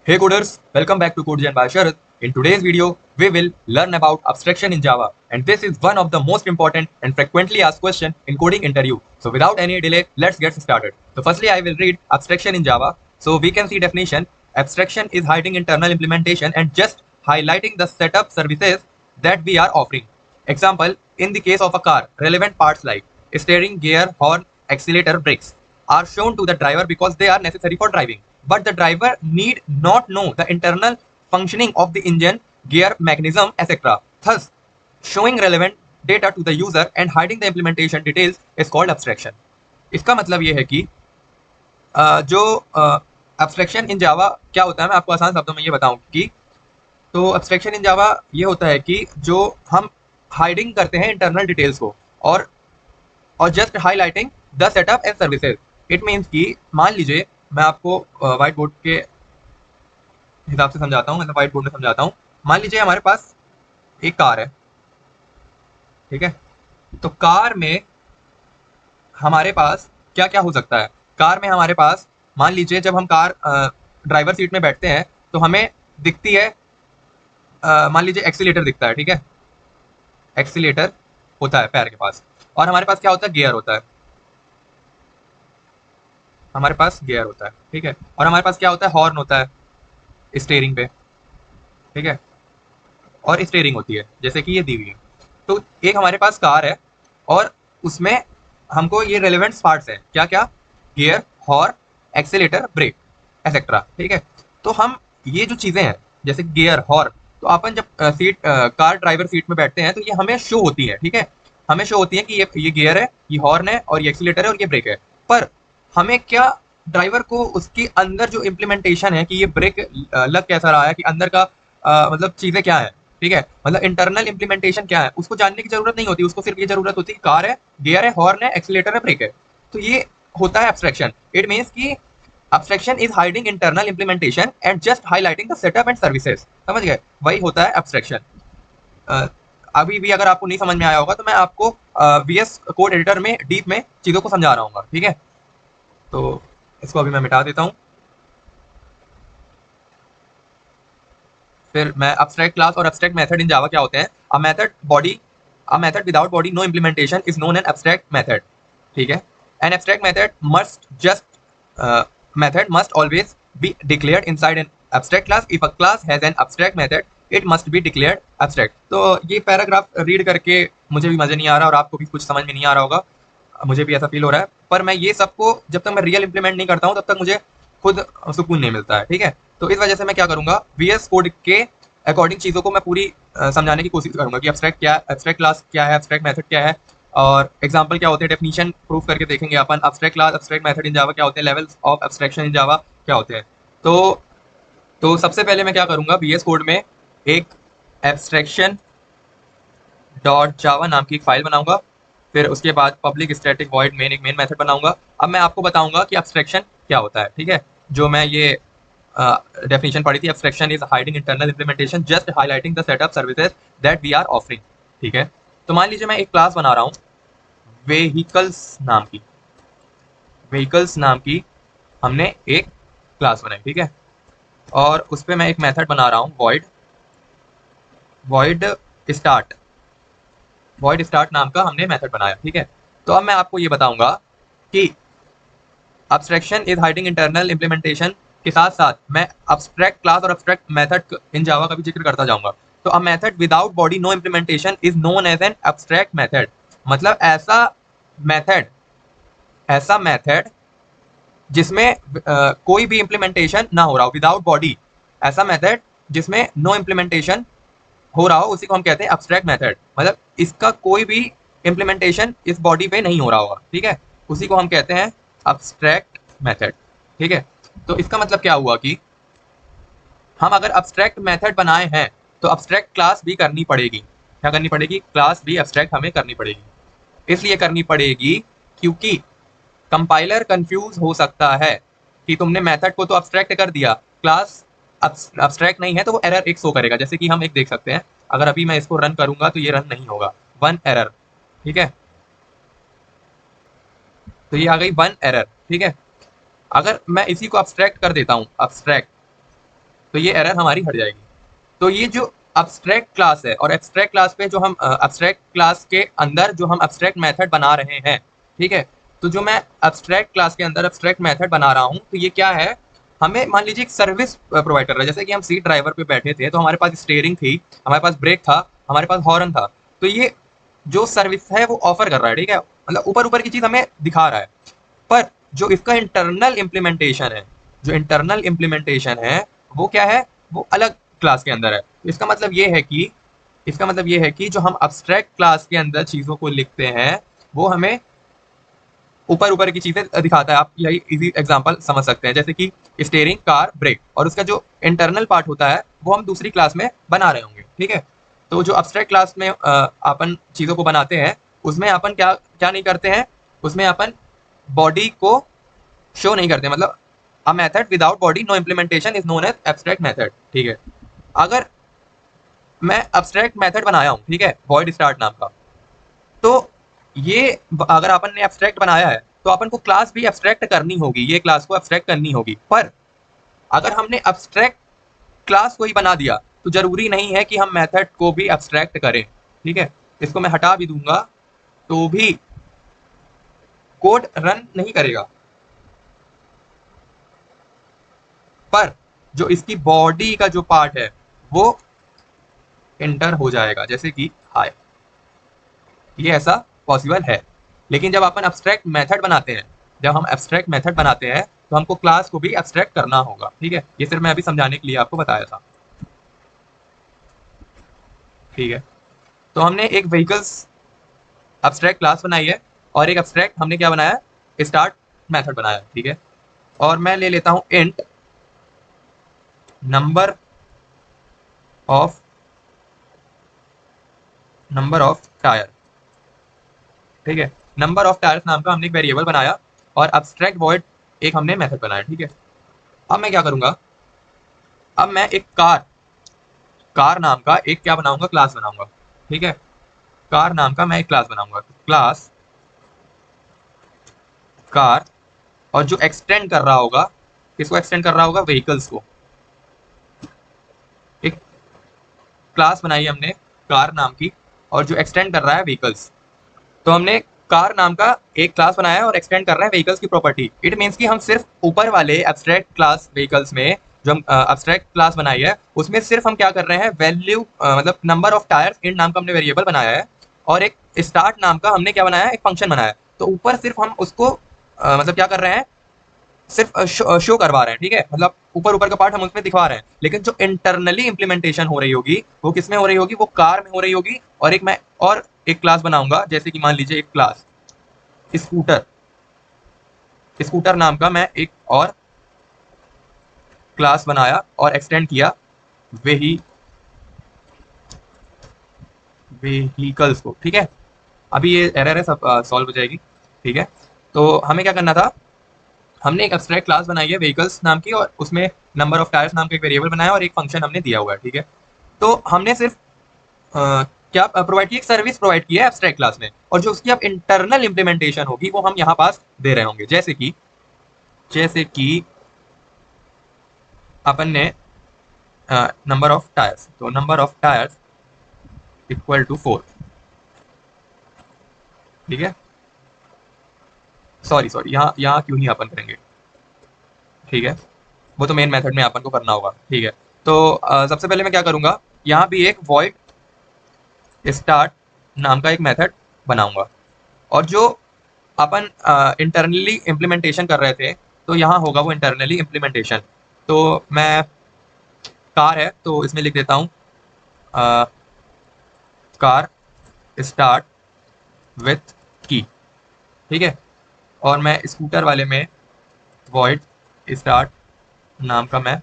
Hey coders, welcome back to CodeGen by Sharath. In today's video, we will learn about abstraction in Java, and this is one of the most important and frequently asked question in coding interview. So without any delay, let's get started. So firstly, I will read abstraction in Java. So we can see definition. Abstraction is hiding internal implementation and just highlighting the setup services that we are offering. Example, in the case of a car, relevant parts like steering, gear, horn, accelerator, brakes are shown to the driver because they are necessary for driving. But the driver need not know the internal functioning of the engine, gear, mechanism, etc. Thus, showing relevant data to the user and hiding the implementation details is called abstraction. इसका मतलब ये है कि जो abstraction in Java क्या होता है, मैं आपको आसान शब्दों में ये बताऊं कि तो abstraction in Java ये होता है कि जो हम हाइडिंग करते हैं इंटरनल डिटेल्स को और just highlighting the setup and services. It means कि मान लीजिए मैं आपको व्हाइट बोर्ड के हिसाब से समझाता हूँ, मतलब व्हाइट बोर्ड में समझाता हूँ. मान लीजिए हमारे पास एक कार है, ठीक है. तो कार में हमारे पास क्या क्या हो सकता है. कार में हमारे पास मान लीजिए जब हम कार ड्राइवर सीट में बैठते हैं तो हमें दिखती है, मान लीजिए एक्सीलेटर दिखता है, ठीक है. एक्सीलेटर होता है पैर के पास और हमारे पास क्या होता है, गियर होता है. हमारे पास गियर होता है, ठीक है. और हमारे पास क्या होता है, हॉर्न होता है स्टीयरिंग पे, ठीक है. और स्टीयरिंग होती है जैसे कि ये दी हुई है. तो एक हमारे पास कार है और उसमें हमको ये रेलेवेंट पार्ट्स है, क्या क्या, gear, horn, accelerator, brake, etcetera, ठीक है. तो हम ये जो चीजें हैं जैसे गियर, हॉर्न, तो अपन जब कार ड्राइवर सीट में बैठते हैं तो ये हमें शो होती है, ठीक है. हमें शो होती है कि ये गियर है, ये हॉर्न है और ये एक्सीलेटर है और ये ब्रेक है. पर हमें क्या, ड्राइवर को उसके अंदर जो इम्प्लीमेंटेशन है कि ये ब्रेक लग कैसा रहा है, कि अंदर का मतलब चीजें क्या है, ठीक है, मतलब इंटरनल इम्प्लीमेंटेशन क्या है, उसको जानने की जरूरत नहीं होती. उसको सिर्फ ये जरूरत होती है कार है, गियर है, हॉर्न है, एक्सीलेटर है, ब्रेक है. तो ये होता है एब्स्ट्रैक्शन. इट मीन्स कि abstraction is hiding internal implementation and just highlighting the setup and services. समझ गए, वही होता है abstraction. अभी भी अगर आपको नहीं समझ में आया होगा तो मैं आपको VS कोड एडिटर में डीप में चीजों को समझा रहा हूँ, ठीक है. तो इसको अभी मैं मिटा देता हूँ. फिर मैं abstract class और abstract method in Java क्या होते हैं. A method without body no implementation is known an abstract method, ठीक है. An abstract method must always be declared inside an abstract class. If a class has an abstract method, it must be declared abstract. तो ये paragraph read करके मुझे भी मजा नहीं आ रहा और आपको भी कुछ समझ में नहीं आ रहा होगा, मुझे भी ऐसा फील हो रहा है. पर मैं ये सबको जब तक मैं रियल इंप्लीमेंट नहीं करता हूँ तब तक मुझे खुद सुकून नहीं मिलता है, ठीक है. तो इस वजह से मैं क्या करूंगा, VS कोड के अकॉर्डिंग चीज़ों को मैं पूरी समझाने की कोशिश करूंगा कि एब्स्ट्रैक्ट क्या, एब्स्ट्रैक्ट क्लास क्या है, एब्स्ट्रैक्ट मेथड क्या है और एग्जांपल क्या होते हैं, डेफिनेशन प्रूफ करके देखेंगे अपन. Abstract class, abstract method in Java क्या होते हैं, levels of abstraction in Java क्या होते हैं. तो सबसे पहले मैं क्या करूंगा, VS कोड में एक एब्स्ट्रैक्शन डॉट जावा नाम की एक फाइल बनाऊंगा. फिर उसके बाद पब्लिक स्टैटिक वॉइड मेन, एक मेन मेथड बनाऊंगा. अब मैं आपको बताऊंगा कि एब्स्ट्रैक्शन क्या होता है, ठीक है. जो मैं ये डेफिनेशन पढ़ी थी, abstraction is hiding internal implementation just highlighting the setup services that we are offering, ठीक है. तो मान लीजिए मैं एक क्लास बना रहा हूँ व्हीकल्स नाम की हमने एक क्लास बनाई, ठीक है. और उस पर मैं एक मेथड बना रहा हूँ वॉइड स्टार्ट नाम का हमने मेथड बनाया, ठीक है. तो अब मैं आपको ये बताऊंगा कि abstraction is hiding internal implementation के साथ साथ मैं एब्स्ट्रैक्ट क्लास और एब्स्ट्रैक्ट मेथड इन जावा का भी जिक्र करता जाऊंगा. तो a method without body no implementation is known as an abstract method. मतलब ऐसा मेथड जिसमें कोई भी इंप्लीमेंटेशन ना हो रहा हो, विदाउट बॉडी, ऐसा मेथड जिसमें नो इंप्लीमेंटेशन हो रहा हो, उसी को हम कहते हैं एब्स्ट्रैक्ट मेथड. मतलब इसका कोई भी इंप्लीमेंटेशन इस बॉडी पे नहीं हो रहा होगा, ठीक है, उसी को हम कहते हैं एब्स्ट्रैक्ट मेथड, ठीक है. तो इसका मतलब क्या हुआ कि हम अगर एब्स्ट्रैक्ट मेथड बनाए हैं तो एब्स्ट्रैक्ट क्लास भी करनी पड़ेगी. क्या करनी पड़ेगी, क्लास भी एब्स्ट्रैक्ट हमें करनी पड़ेगी. इसलिए करनी पड़ेगी क्योंकि कंपाइलर कंफ्यूज हो सकता है कि तुमने मेथड को तो एब्स्ट्रैक्ट कर दिया, क्लास एब्स्ट्रैक्ट नहीं है, तो वो एरर एक शो करेगा. जैसे कि हम एक देख सकते हैं, अगर अभी मैं इसको रन करूंगा तो ये रन नहीं होगा, 1 एरर, ठीक है. तो ये आ गई 1 एरर, ठीक है. अगर मैं इसी को एब्स्ट्रैक्ट कर देता हूँ, एब्स्ट्रैक्ट तो ये एरर हमारी हट जाएगी। तो ये जो अब्स्ट्रैक्ट क्लास है, और एब्स्ट्रैक्ट क्लास पे जो हम अब्स्ट्रैक्ट क्लास के अंदर जो हम अब्स्ट्रैक्ट मेथड बना रहे हैं, ठीक है, तो जो मैं अब्स्ट्रैक्ट क्लास के अंदर अब्स्ट्रैक्ट मेथड बना रहा हूँ, तो ये क्या है, हमें मान लीजिए एक सर्विस प्रोवाइड कर रहा है। जैसे कि हम सीट ड्राइवर पे बैठे थे, तो हमारे पास स्टीयरिंग थी, हमारे पास ब्रेक था, हमारे पास हॉर्न था। तो ये जो सर्विस है वो ऑफर कर रहा है, ठीक है, मतलब ऊपर ऊपर की चीज हमें दिखा रहा है। पर जो इसका इंटरनल इम्प्लीमेंटेशन है, जो इंटरनल इम्प्लीमेंटेशन है वो क्या है, वो अलग क्लास के अंदर है। इसका मतलब ये है कि जो हम अब्स्ट्रैक्ट क्लास के अंदर चीजों को लिखते हैं वो हमें ऊपर ऊपर की चीजें दिखाता है। आप यही इजी एग्जांपल समझ सकते हैं, जैसे कि स्टीयरिंग, कार, ब्रेक, और उसका जो इंटरनल पार्ट होता है वो हम दूसरी क्लास में बना रहे होंगे, ठीक है। तो जो अब्स्ट्रैक्ट क्लास में अपन चीजों को बनाते हैं, उसमें अपन क्या क्या नहीं करते हैं, उसमें अपन बॉडी को शो नहीं करते, मतलब a method without body no implementation is known as abstract method, ठीक है। अगर मैं एब्स्ट्रैक्ट मेथड बनाया हूँ, ठीक है, वॉइड स्टार्ट नाम का, तो ये अगर अपन ने एब्स्ट्रैक्ट बनाया है तो अपन को क्लास भी एब्स्ट्रैक्ट करनी होगी, ये क्लास को एब्स्ट्रैक्ट करनी होगी। पर अगर हमने एब्स्ट्रैक्ट क्लास को ही बना दिया तो जरूरी नहीं है कि हम मेथड को भी एब्स्ट्रैक्ट करें, ठीक है। इसको मैं हटा भी दूंगा तो भी कोड रन नहीं करेगा, पर जो इसकी बॉडी का जो पार्ट है वो एंटर हो जाएगा, जैसे कि हाय, ये ऐसा पॉसिबल है। लेकिन जब अपन एब्स्ट्रैक्ट मेथड बनाते हैं, तो हमको क्लास को भी एब्स्ट्रैक्ट करना होगा, ठीक है। ये सिर्फ मैं अभी समझाने के लिए आपको बताया था, ठीक है। तो हमने एक व्हीकल्स एब्स्ट्रैक्ट क्लास बनाई है, और एक एब्स्ट्रैक्ट हमने क्या बनाया, स्टार्ट मेथड बनाया, ठीक है। और मैं ले लेता हूं int of number of tyre, ठीक है। नंबर ऑफ टायर्स नाम का हमने एक वेरिएबल बनाया, और एब्स्ट्रैक्ट वॉइड एक हमने मेथड बनाया, ठीक है। अब मैं क्या करूंगा, अब मैं एक कार नाम का एक क्या बनाऊंगा, क्लास बनाऊंगा, ठीक है। कार नाम का मैं एक क्लास बनाऊंगा, क्लास कार, और जो एक्सटेंड कर रहा होगा, किसको एक्सटेंड कर रहा होगा, व्हीकल्स को। एक क्लास बनाई हमने कार नाम की, और जो एक्सटेंड कर रहा है व्हीकल्स। तो हमने कार नाम का एक क्लास बनाया है और एक्सटेंड कर रहे हैं व्हीकल्स की प्रॉपर्टी। इट मीन्स कि हम सिर्फ ऊपर वाले एब्स्ट्रैक्ट क्लास व्हीकल्स में जो हम एब्स्ट्रैक्ट क्लास बनाई है, उसमें सिर्फ हम क्या कर रहे हैं, वैल्यू मतलब नंबर ऑफ टायर्स इन नाम का हमने वेरिएबल बनाया है, और एक स्टार्ट नाम का हमने क्या बनाया है, एक फंक्शन बनाया है। तो ऊपर सिर्फ हम उसको मतलब क्या कर रहे हैं, सिर्फ शो करवा रहे हैं, ठीक है, मतलब ऊपर ऊपर का पार्ट हम उसमें दिखा रहे हैं। लेकिन जो इंटरनली इंप्लीमेंटेशन हो रही होगी वो किस में हो रही होगी, वो कार में हो रही होगी। और एक मैं और एक क्लास बनाऊंगा, जैसे कि मान लीजिए एक क्लास स्कूटर नाम का मैं एक और क्लास बनाया और एक्सटेंड किया व्हीकल्स को, ठीक है। अभी ये एरर है, सब सॉल्व हो जाएगी, ठीक है। तो हमें क्या करना था, हमने एक एब्स्ट्रैक्ट क्लास बनाई है व्हीकल्स नाम की, और उसमें नंबर ऑफ टायर्स नाम का एक वेरिएबल बनाया और एक फंक्शन हमने दिया हुआ है, ठीक है। तो हमने सिर्फ क्या प्रोवाइड की, एक सर्विस प्रोवाइड की है एब्स्ट्रैक्ट क्लास में, और जो उसकी अब इंटरनल इंप्लीमेंटेशन होगी वो हम यहाँ पास दे रहे होंगे। जैसे कि अपन ने नंबर ऑफ टायर्स, तो number of tyres equal to 4, ठीक है। सॉरी यहाँ क्यों नहीं अपन करेंगे, ठीक है, वो तो मेन मेथड में अपन को करना होगा, ठीक है। तो सबसे पहले मैं क्या करूंगा, यहाँ भी एक वॉइड स्टार्ट नाम का एक मेथड बनाऊंगा, और जो अपन इंटरनली इम्प्लीमेंटेशन कर रहे थे, तो यहाँ होगा वो इंटरनली इम्प्लीमेंटेशन। तो मैं कार है तो इसमें लिख देता हूँ कार स्टार्ट विथ की, ठीक है। और मैं स्कूटर वाले में वॉइड स्टार्ट नाम का मैं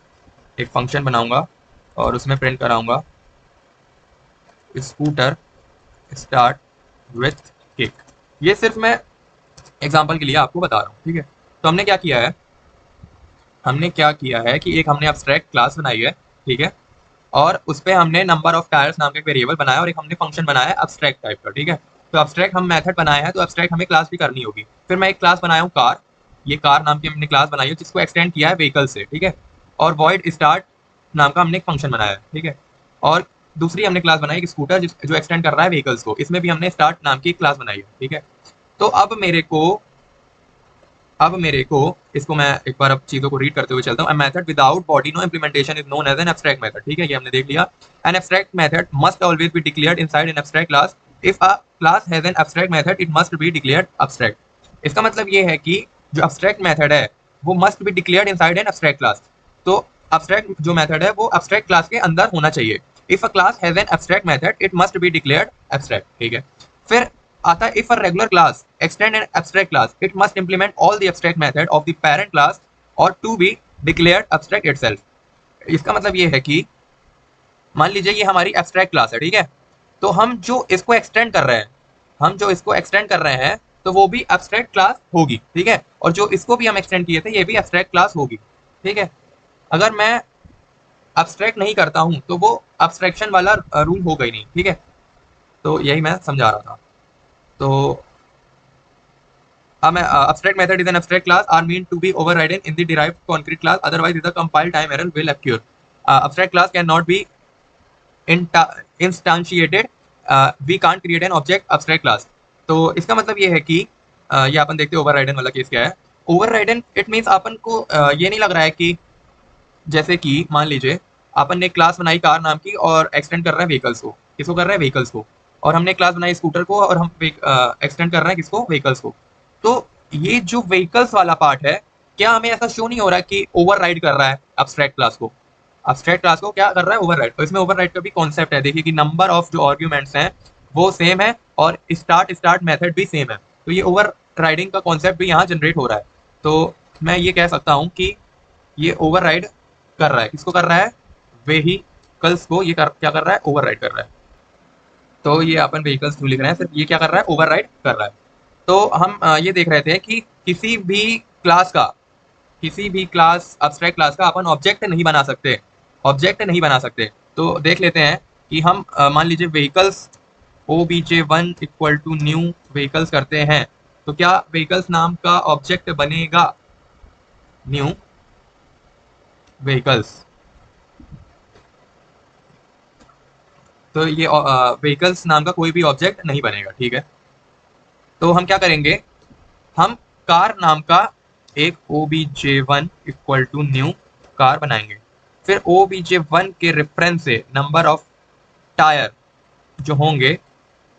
एक फंक्शन बनाऊंगा, और उसमें प्रिंट कराऊंगा स्कूटर स्टार्ट विथ किक। ये सिर्फ मैं एग्जांपल के लिए आपको बता रहा हूँ, ठीक है। तो हमने क्या किया है कि एक हमने एब्स्ट्रैक्ट क्लास बनाई है, ठीक है, और उस पर हमने नंबर ऑफ टायर्स नाम का एक वेरिएबल बनाया, और एक हमने फंक्शन बनाया है एब्स्ट्रैक्ट टाइप का, ठीक है। तो एब्स्ट्रैक्ट हम मेथड बनाए हैं, तो एब्स्ट्रैक्ट हमें क्लास भी करनी होगी। फिर मैं एक क्लास बनाया हूँ कार, ये कार नाम की हमने क्लास बनाई है जिसको एक्सटेंड किया है व्हीकल से, ठीक है। और वॉइड स्टार्ट नाम का हमने एक फंक्शन बनाया है, ठीक है। और दूसरी हमने क्लास बनाई एक स्कूटर जो एक्सटेंड कर रहा है व्हीकल्स को, इसमें भी हमने स्टार्ट नाम की एक क्लास बनाई है, ठीक है। तो अब मेरे को इसको मैं एक बार अब चीजों को रीड करते हुए चलता हूँ। Method without body no implementation is known as an abstract method, ठीक है, ये हमने देख लिया। An abstract method must always be declared inside an abstract class. If a class has an abstract method it must be declared abstract. इसका मतलब ये है कि जो एब्स्ट्रैक्ट मेथड है वो must be declared inside an abstract class. तो abstract जो मेथड है वो एब्स्ट्रैक्ट क्लास के अंदर होना चाहिए। If a class has an abstract method it must be declared abstract, ठीक है। फिर आता है if a regular class extend an abstract class it must implement all the abstract method of the parent class और to be declared abstract itself. इसका मतलब ये है कि मान लीजिए ये हमारी एब्स्ट्रैक्ट क्लास है, ठीक है। तो हम जो इसको एक्सटेंड कर रहे हैं तो वो भी एब्स्ट्रैक्ट क्लास होगी, ठीक है। और जो इसको भी हम एक्सटेंड किए थे ये भी एब्स्ट्रैक्ट क्लास होगी, ठीक है। अगर मैं एब्स्ट्रैक्ट नहीं करता हूं तो वो एब्स्ट्रैक्शन वाला रूल होगा ही नहीं, ठीक है। तो यही मैं समझा रहा था। तो abstract method is an abstract class are meant to be overridden in the derived concrete class, otherwise the compile time error will occur. Abstract class cannot be instantiated. We can't create an object abstract class. तो इसका मतलब ये है कि ये अपन देखते हैं ओवरराइडन वाला केस क्या है। ओवरराइडन इट मीन्स अपन को ये नहीं लग रहा है कि जैसे कि मान लीजिए अपन ने क्लास बनाई कार नाम की और एक्सटेंड कर रहे हैं व्हीकल्स को। किसको कर रहे हैं? व्हीकल्स को। और हमने क्लास बनाई स्कूटर को और हम एक्सटेंड कर रहे हैं किसको? व्हीकल्स को। तो ये जो व्हीकल्स वाला पार्ट है, क्या हमें ऐसा शो नहीं हो रहा है कि ओवरराइड कर रहा है एब्स्ट्रैक्ट क्लास को? एब्स्ट्रैक्ट क्लास को क्या कर रहा है? ओवरराइड। तो इसमें ओवरराइड का भी कॉन्सेप्ट है। देखिए कि नंबर ऑफ जो आर्ग्यूमेंट्स हैं वो सेम है और स्टार्ट मेथड भी सेम है। तो ये ओवर राइडिंग का कॉन्सेप्ट भी यहाँ जनरेट हो रहा है। तो मैं ये कह सकता हूँ कि ये ओवरराइड कर रहा है। किसको कर रहा है? व्हीकल्स को क्या कर रहा है? ओवरराइड कर रहा है। तो ये अपन व्हीकल्स क्यों लिख रहे हैं? सिर्फ ये क्या कर रहा है? ओवरराइड कर रहा है। तो हम ये देख रहे थे कि किसी भी क्लास एब्स्ट्रैक्ट क्लास का अपन ऑब्जेक्ट नहीं बना सकते। तो देख लेते हैं कि हम मान लीजिए vehicles obj1 equal to new vehicles करते हैं तो क्या व्हीकल्स नाम का ऑब्जेक्ट बनेगा? New vehicles. तो ये व्हीकल्स नाम का कोई भी ऑब्जेक्ट नहीं बनेगा, ठीक है। तो हम क्या करेंगे? हम कार नाम का एक obj1 equal to new car बनाएंगे। फिर obj1 के रेफरेंस से नंबर ऑफ टायर जो होंगे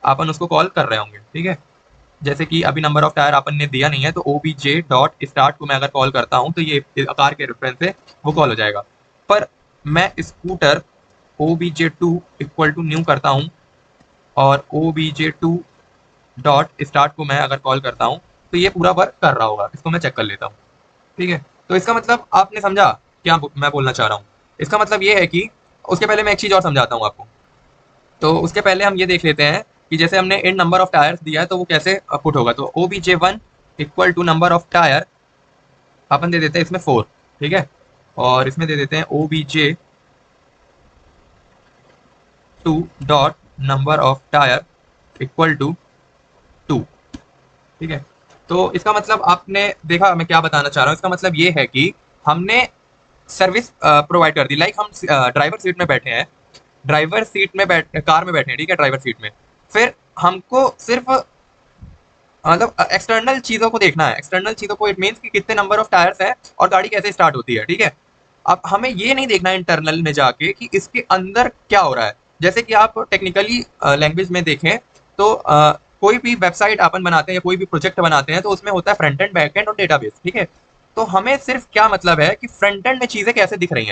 अपन उसको कॉल कर रहे होंगे, ठीक है। जैसे कि अभी नंबर ऑफ टायर अपन ने दिया नहीं है तो obj डॉट स्टार्ट को मैं अगर कॉल करता हूं तो ये कार के रेफरेंस से वो कॉल हो जाएगा। पर मैं scooter obj2 equal to new करता हूं और obj2 डॉट स्टार्ट को मैं अगर कॉल करता हूं तो ये पूरा वर्क कर रहा होगा। इसको मैं चेक कर लेता हूँ, ठीक है। तो इसका मतलब आपने समझा क्या मैं बोलना चाह रहा हूँ? इसका मतलब ये है कि उसके पहले मैं एक चीज और समझाता हूँ आपको। तो उसके पहले हम ये देख लेते हैं कि जैसे हमने इन नंबर ऑफ टायर्स दिया है तो वो कैसे पुट होगा। तो obj1 equal to number of tyre अपन दे देते हैं इसमें 4, ठीक है। और इसमें दे देते हैं obj2 dot number of tyre equal to 2, ठीक है। तो इसका मतलब आपने देखा मैं क्या बताना चाह रहा हूँ। इसका मतलब ये है कि हमने सर्विस प्रोवाइड कर दी। लाइक हम ड्राइवर सीट में बैठे हैं, कार में बैठे हैं, ठीक है, ड्राइवर सीट में। फिर हमको सिर्फ मतलब एक्सटर्नल चीजों को देखना है। एक्सटर्नल चीजों को इट मीन्स कि कितने नंबर ऑफ टायर्स है और गाड़ी कैसे स्टार्ट होती है, ठीक है। अब हमें ये नहीं देखना इंटरनल में जाके कि इसके अंदर क्या हो रहा है। जैसे कि आप टेक्निकली लैंग्वेज में देखें तो कोई भी वेबसाइट अपन बनाते हैं या कोई भी प्रोजेक्ट बनाते हैं तो उसमें होता है फ्रंट एंड, बैक एंड और डेटाबेस, ठीक है। तो हमें सिर्फ क्या मतलब है कि फ्रंट एंड में चीजें कैसे दिख रही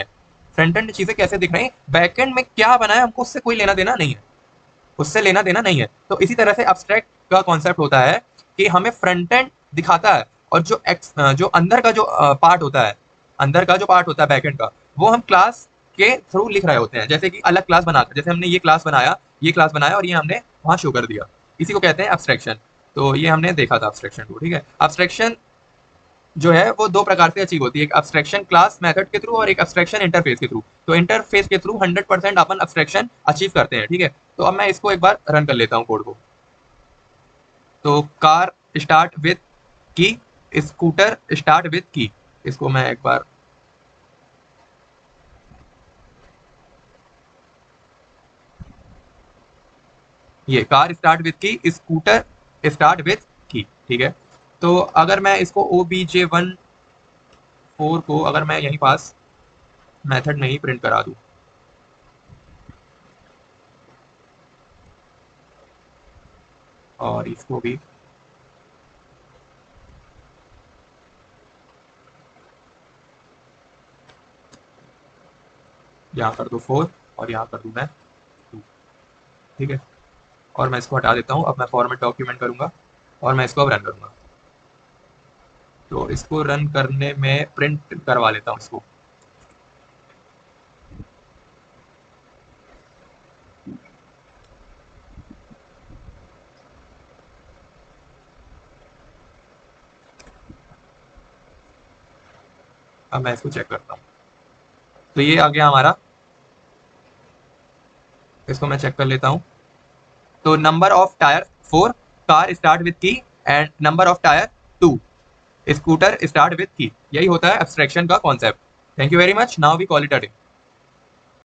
हैं, बैक एंड में क्या बना है हमको उससे कोई लेना देना नहीं है, तो इसी तरह से एब्स्ट्रैक्ट का कॉन्सेप्ट होता है कि हमें फ्रंट एंड दिखाता है और जो अंदर का जो पार्ट होता है बैक एंड का, वो हम क्लास के थ्रू लिख रहे होते हैं। जैसे कि अलग क्लास बनाकर, जैसे हमने ये क्लास बनाया और ये हमने वहां शो कर दिया। इसी को कहते हैं एब्स्ट्रैक्शन। तो ये हमने देखा था एब्स्ट्रैक्शन को, ठीक है। एब्स्ट्रैक्शन जो है वो दो प्रकार से अचीव होती है, एक एब्स्ट्रैक्शन क्लास मेथड के थ्रू और एक एब्स्ट्रैक्शन इंटरफेस के थ्रू। तो इंटरफेस के थ्रू 100% अपन एब्स्ट्रैक्शन अचीव करते हैं, ठीक है। तो अब मैं इसको एक बार रन कर लेता हूँ कोड को। तो कार स्टार्ट विथ की, स्कूटर स्टार्ट विथ की। इसको मैं एक बार ये कार स्टार्ट विथ की, स्कूटर स्टार्ट विथ की, ठीक है। तो अगर मैं इसको OBJ14 को अगर मैं यहीं पास मेथड में ही प्रिंट करा दूं, और इसको भी यहाँ कर दो 4 और यहाँ कर दूं मैं 2, ठीक है। और मैं इसको हटा देता हूँ। अब मैं फॉर्मेट डॉक्यूमेंट करूंगा और मैं इसको अब रन करूंगा। तो इसको रन करने में प्रिंट करवा लेता हूँ इसको। अब मैं इसको चेक करता हूँ। तो ये आ गया हमारा, इसको मैं चेक कर लेता हूँ। तो number of tyre 4, car start with key, and number of tyre 2, scooter start with key. यही होता है एब्स्ट्रैक्शन का concept. Thank you very much. Now we call it a day.